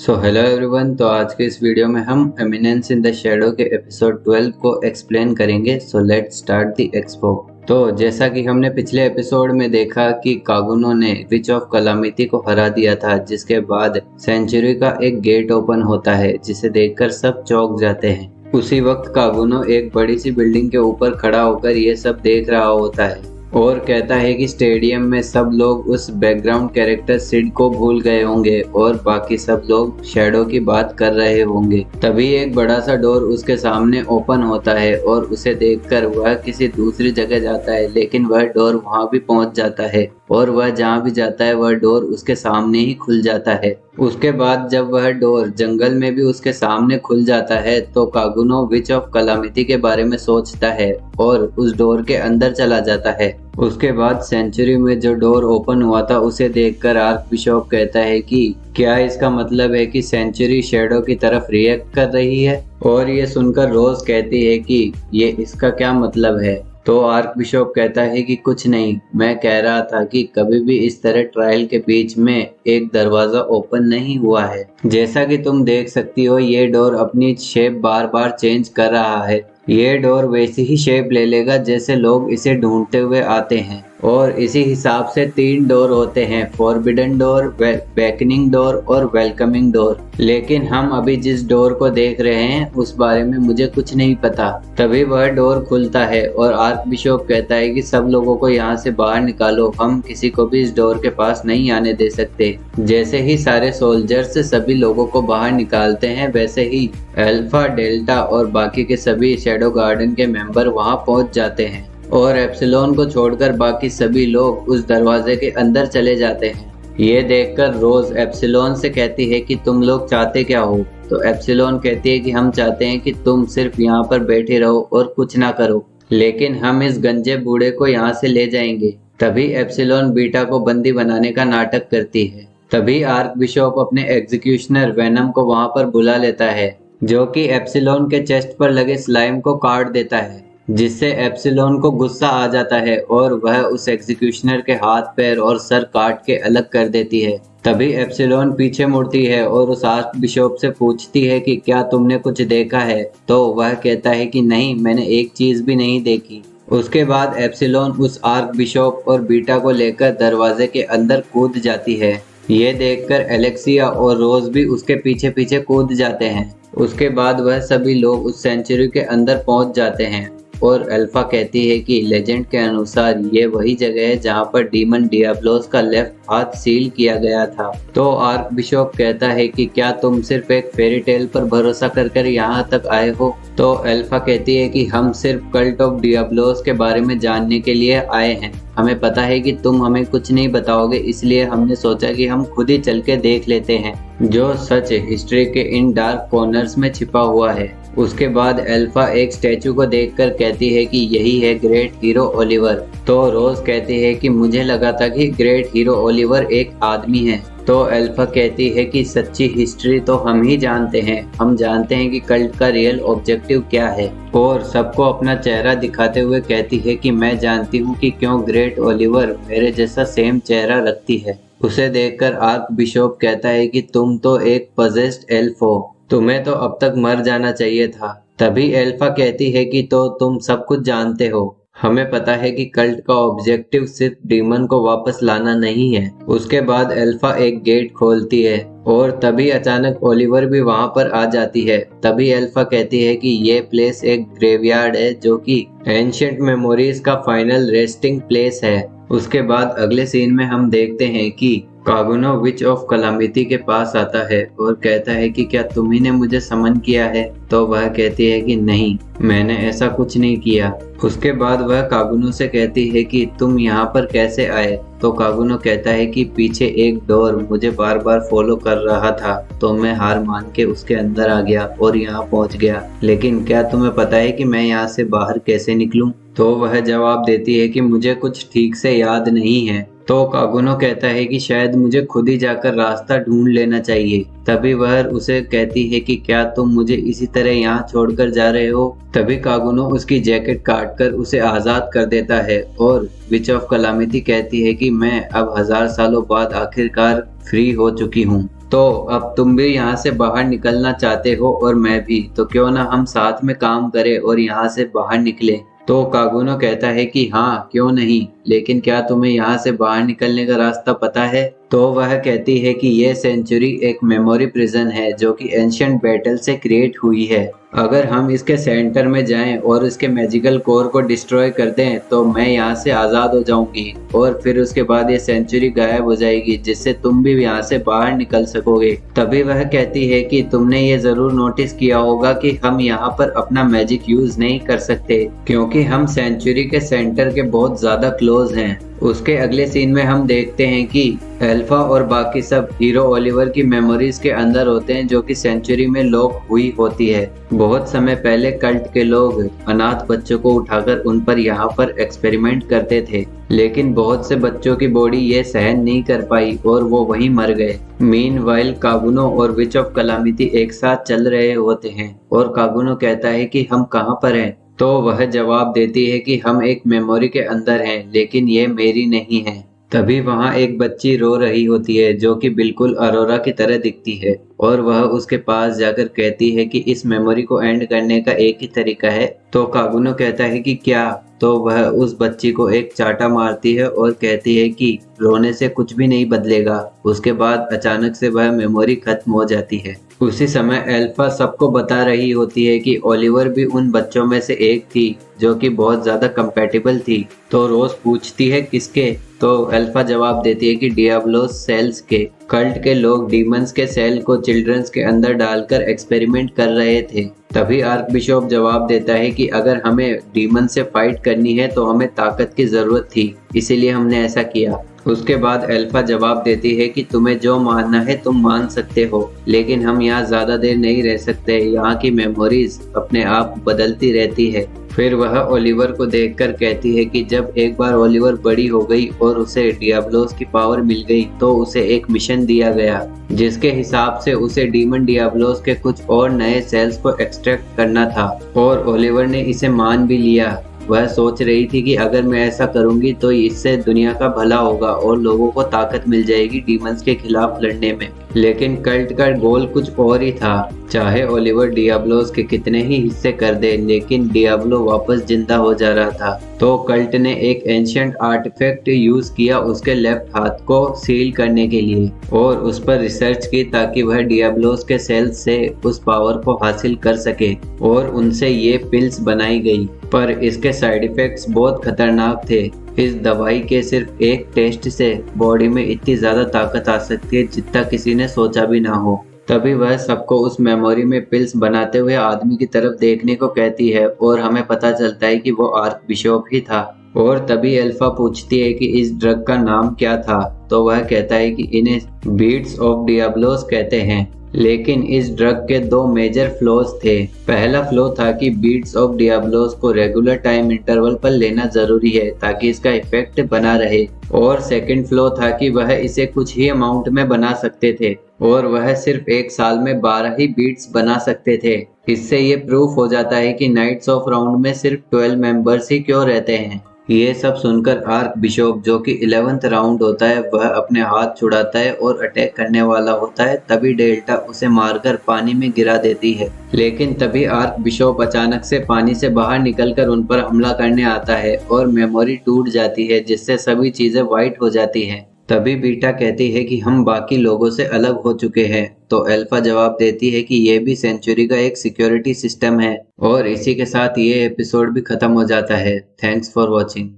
So hello everyone. तो आज के इस वीडियो में हम एमिनेंस इन द शैडो के एपिसोड 12 को एक्सप्लेन करेंगे। So let's start the expo. तो जैसा कि हमने पिछले एपिसोड में देखा कि कागुनो ने विच ऑफ कलामिटी को हरा दिया था, जिसके बाद सेंचुरी का एक गेट ओपन होता है जिसे देखकर सब चौंक जाते हैं। उसी वक्त कागुनो एक बड़ी सी बिल्डिंग के ऊपर खड़ा होकर ये सब देख रहा होता है और कहता है कि स्टेडियम में सब लोग उस बैकग्राउंड कैरेक्टर सिड को भूल गए होंगे और बाकी सब लोग शैडो की बात कर रहे होंगे। तभी एक बड़ा सा डोर उसके सामने ओपन होता है और उसे देखकर वह किसी दूसरी जगह जाता है, लेकिन वह डोर वहां भी पहुंच जाता है और वह जहां भी जाता है वह डोर उसके सामने ही खुल जाता है। उसके बाद जब वह डोर जंगल में भी उसके सामने खुल जाता है तो कागुनो विच ऑफ कलामिटी के बारे में सोचता है और उस डोर के अंदर चला जाता है। उसके बाद सेंचुरी में जो डोर ओपन हुआ था उसे देखकर आर्क बिशप कहता है कि क्या इसका मतलब है कि सेंचुरी शैडो की तरफ रिएक्ट कर रही है। और ये सुनकर रोज कहती है कि ये इसका क्या मतलब है। तो आर्क बिशप कहता है कि कुछ नहीं, मैं कह रहा था कि कभी भी इस तरह ट्रायल के बीच में एक दरवाजा ओपन नहीं हुआ है। जैसा कि तुम देख सकती हो ये डोर अपनी शेप बार बार चेंज कर रहा है। ये डोर वैसी ही शेप ले लेगा जैसे लोग इसे ढूंढते हुए आते हैं और इसी हिसाब से 3 डोर होते हैं, फॉरबिडन डोर, बेकनिंग डोर और वेलकमिंग डोर। लेकिन हम अभी जिस डोर को देख रहे हैं उस बारे में मुझे कुछ नहीं पता। तभी वह डोर खुलता है और आर्क बिशप कहता है कि सब लोगों को यहाँ से बाहर निकालो, हम किसी को भी इस डोर के पास नहीं आने दे सकते। जैसे ही सारे सोल्जर्स सभी लोगों को बाहर निकालते हैं वैसे ही अल्फा, डेल्टा और बाकी के सभी शैडो गार्डन के मेंबर वहां पहुंच जाते हैं और एप्सिलॉन को छोड़कर बाकी सभी लोग उस दरवाजे के अंदर चले जाते हैं। ये देखकर रोज एप्सिलॉन से कहती है कि तुम लोग चाहते क्या हो। तो एप्सिलॉन कहती है कि हम चाहते हैं कि तुम सिर्फ यहाँ पर बैठे रहो और कुछ ना करो, लेकिन हम इस गंजे बूढ़े को यहाँ से ले जाएंगे। तभी एप्सिलॉन बीटा को बंदी बनाने का नाटक करती है। तभी आर्क बिशप अपने एग्जीक्यूशनर वेनम को वहां पर बुला लेता है, जो कि एप्सिलॉन के चेस्ट पर लगे स्लाइम को काट देता है, जिससे एप्सिलॉन को गुस्सा आ जाता है और वह उस एग्जीक्यूशनर के हाथ, पैर और सर काट के अलग कर देती है। तभी एप्सिलॉन पीछे मुड़ती है और उस आर्क बिशप से पूछती है कि क्या तुमने कुछ देखा है। तो वह कहता है कि नहीं, मैंने एक चीज भी नहीं देखी। उसके बाद एप्सिलॉन उस आर्क बिशप और बीटा को लेकर दरवाजे के अंदर कूद जाती है। ये देखकर एलेक्सिया और रोज भी उसके पीछे पीछे कूद जाते हैं। उसके बाद वह सभी लोग उस सेंचुरी के अंदर पहुंच जाते हैं और अल्फा कहती है कि लेजेंड के अनुसार ये वही जगह है जहां पर डीमन डियाब्लोस का लेफ्ट हाथ सील किया गया था। तो आर्क बिशप कहता है कि क्या तुम सिर्फ एक फेरी टेल पर भरोसा कर यहाँ तक आए हो। तो अल्फा कहती है कि हम सिर्फ कल्ट ऑफ डियाब्लोस के बारे में जानने के लिए आए हैं। हमें पता है कि तुम हमें कुछ नहीं बताओगे, इसलिए हमने सोचा कि हम खुद ही चल के देख लेते हैं जो सच हिस्ट्री के इन डार्क कॉर्नर्स में छिपा हुआ है। उसके बाद अल्फा एक स्टैचू को देखकर कहती है कि यही है ग्रेट हीरो ओलिवर। तो रोज कहती है कि मुझे लगा था कि ग्रेट हीरो ओलिवर एक आदमी है। तो अल्फा कहती है कि सच्ची हिस्ट्री तो हम ही जानते हैं, हम जानते हैं कि कल्ट का रियल ऑब्जेक्टिव क्या है। और सबको अपना चेहरा दिखाते हुए कहती है कि मैं जानती हूँ कि क्यों ग्रेट ओलिवर मेरे जैसा सेम चेहरा रखती है। उसे देखकर आर्क बिशप कहता है कि तुम तो एक पजेस्ड एल्फ हो, तुम्हें तो अब तक मर जाना चाहिए था। तभी अल्फा कहती है कि तो तुम सब कुछ जानते हो, हमें पता है कि कल्ट का ऑब्जेक्टिव सिर्फ डीमन को वापस लाना नहीं है। उसके बाद अल्फा एक गेट खोलती है और तभी अचानक ओलिवर भी वहां पर आ जाती है। तभी अल्फा कहती है कि ये प्लेस एक ग्रेवयार्ड है जो कि एंशिएंट मेमोरीज का फाइनल रेस्टिंग प्लेस है। उसके बाद अगले सीन में हम देखते हैं कि कागुनो विच ऑफ कलामिटी के पास आता है और कहता है कि क्या तुम्ही ने मुझे समन किया है। तो वह कहती है कि नहीं, मैंने ऐसा कुछ नहीं किया। उसके बाद वह कागुनो से कहती है कि तुम यहाँ पर कैसे आए। तो कागुनो कहता है कि पीछे एक डोर मुझे बार बार फॉलो कर रहा था, तो मैं हार मान के उसके अंदर आ गया और यहाँ पहुँच गया। लेकिन क्या तुम्हें पता है कि मैं यहाँ से बाहर कैसे निकलूं? तो वह जवाब देती है कि मुझे कुछ ठीक से याद नहीं है। तो कागुनो कहता है कि शायद मुझे खुद ही जाकर रास्ता ढूंढ लेना चाहिए। तभी वह उसे कहती है कि क्या तुम मुझे इसी तरह यहाँ छोड़कर जा रहे हो। तभी कागुनो उसकी जैकेट काटकर उसे आजाद कर देता है और विच ऑफ कलामिटी कहती है कि मैं अब 1000 सालों बाद आखिरकार फ्री हो चुकी हूँ। तो अब तुम भी यहाँ से बाहर निकलना चाहते हो और मैं भी, तो क्यों ना हम साथ में काम करें और यहाँ से बाहर निकले। तो कागुनो कहता है कि हाँ क्यों नहीं, लेकिन क्या तुम्हें यहाँ से बाहर निकलने का रास्ता पता है। तो वह कहती है कि यह सेंचुरी एक मेमोरी प्रिजन है जो कि एंशिएंट बैटल से क्रिएट हुई है। अगर हम इसके सेंटर में जाएं और इसके मैजिकल कोर को डिस्ट्रॉय कर दें तो मैं यहाँ से आज़ाद हो जाऊंगी और फिर उसके बाद ये सेंचुरी गायब हो जाएगी, जिससे तुम भी यहाँ से बाहर निकल सकोगे। तभी वह कहती है कि तुमने ये जरूर नोटिस किया होगा कि हम यहाँ पर अपना मैजिक यूज नहीं कर सकते क्योंकि हम सेंचुरी के सेंटर के बहुत ज्यादा क्लोज हैं। उसके अगले सीन में हम देखते हैं कि अल्फा और बाकी सब हीरो ओलिवर की मेमोरीज के अंदर होते हैं जो कि सेंचुरी में लॉक हुई होती है। बहुत समय पहले कल्ट के लोग अनाथ बच्चों को उठाकर उन पर यहाँ पर एक्सपेरिमेंट करते थे, लेकिन बहुत से बच्चों की बॉडी ये सहन नहीं कर पाई और वो वहीं मर गए। मीनवाइल कागुनो और विच ऑफ कलामिटी एक साथ चल रहे होते हैं और कागुनो कहता है कि हम कहाँ पर हैं। तो वह जवाब देती है कि हम एक मेमोरी के अंदर हैं, लेकिन ये मेरी नहीं है। तभी वहाँ एक बच्ची रो रही होती है जो कि बिल्कुल अरोरा की तरह दिखती है और वह उसके पास जाकर कहती है कि इस मेमोरी को एंड करने का एक ही तरीका है। तो कागुनो कहता है कि क्या। तो वह उस बच्ची को एक चाटा मारती है और कहती है कि रोने से कुछ भी नहीं बदलेगा। उसके बाद अचानक से वह मेमोरी खत्म हो जाती है। उसी समय अल्फा सबको बता रही होती है कि ओलिवर भी उन बच्चों में से एक थी जो कि बहुत ज्यादा कंपैटिबल थी। तो रोज पूछती है किसके। तो अल्फा जवाब देती है कि डियाब्लोस सेल्स के। कल्ट के लोग डीमंस के सेल को चिल्ड्रंस के अंदर डालकर एक्सपेरिमेंट कर रहे थे। तभी आर्क बिशप जवाब देता है कि अगर हमें डीमन से फाइट करनी है तो हमें ताकत की जरूरत थी, इसीलिए हमने ऐसा किया। उसके बाद अल्फा जवाब देती है कि तुम्हें जो मानना है तुम मान सकते हो, लेकिन हम यहाँ ज्यादा देर नहीं रह सकते। यहाँ की मेमोरीज अपने आप बदलती रहती है। फिर वह ओलिवर को देखकर कहती है कि जब एक बार ओलिवर बड़ी हो गई और उसे डियाब्लोस की पावर मिल गई तो उसे एक मिशन दिया गया जिसके हिसाब से उसे डीमन डियाब्लोस के कुछ और नए सेल्स को एक्सट्रैक्ट करना था और ओलिवर ने इसे मान भी लिया। वह सोच रही थी कि अगर मैं ऐसा करूंगी तो इससे दुनिया का भला होगा और लोगों को ताकत मिल जाएगी डीमंस के खिलाफ लड़ने में। लेकिन कल्ट का गोल कुछ और ही था। चाहे ओलिवर डियाब्लोस के कितने ही हिस्से कर दे, लेकिन डियाब्लो वापस जिंदा हो जा रहा था। तो कल्ट ने एक एंशिएंट आर्टिफैक्ट यूज किया उसके लेफ्ट हाथ को सील करने के लिए और उस पर रिसर्च की ताकि वह डियाब्लोस के सेल्स से उस पावर को हासिल कर सके और उनसे ये पिल्स बनाई गई। पर इसके साइड इफेक्ट्स बहुत खतरनाक थे। इस दवाई के सिर्फ एक टेस्ट से बॉडी में इतनी ज्यादा ताकत आ सकती है जितना किसी ने सोचा भी ना हो। तभी वह सबको उस मेमोरी में पिल्स बनाते हुए आदमी की तरफ देखने को कहती है और हमें पता चलता है कि वो आर्क बिशप ही था। और तभी अल्फा पूछती है कि इस ड्रग का नाम क्या था। तो वह कहता है कि इन्हें बीड्स ऑफ डियाब्लोस कहते हैं। लेकिन इस ड्रग के दो मेजर फ्लोज थे। पहला फ्लो था कि बीड्स ऑफ डियाब्लोस को रेगुलर टाइम इंटरवल पर लेना जरूरी है ताकि इसका इफेक्ट बना रहे, और सेकंड फ्लो था कि वह इसे कुछ ही अमाउंट में बना सकते थे और वह सिर्फ एक साल में 12 ही बीट्स बना सकते थे। इससे ये प्रूफ हो जाता है कि नाइट्स ऑफ राउंड में सिर्फ 12 मेंबर्स ही क्यों रहते हैं। ये सब सुनकर आर्क बिशप जो कि 11th राउंड होता है वह अपने हाथ छुड़ाता है और अटैक करने वाला होता है। तभी डेल्टा उसे मारकर पानी में गिरा देती है। लेकिन तभी आर्क बिशप अचानक से पानी से बाहर निकलकर उन पर हमला करने आता है और मेमोरी टूट जाती है जिससे सभी चीजें वाइट हो जाती हैं। तभी बीटा कहती है कि हम बाकी लोगों से अलग हो चुके हैं। तो अल्फा जवाब देती है कि यह भी सेंचुरी का एक सिक्योरिटी सिस्टम है। और इसी के साथ ये एपिसोड भी खत्म हो जाता है। Thanks for watching.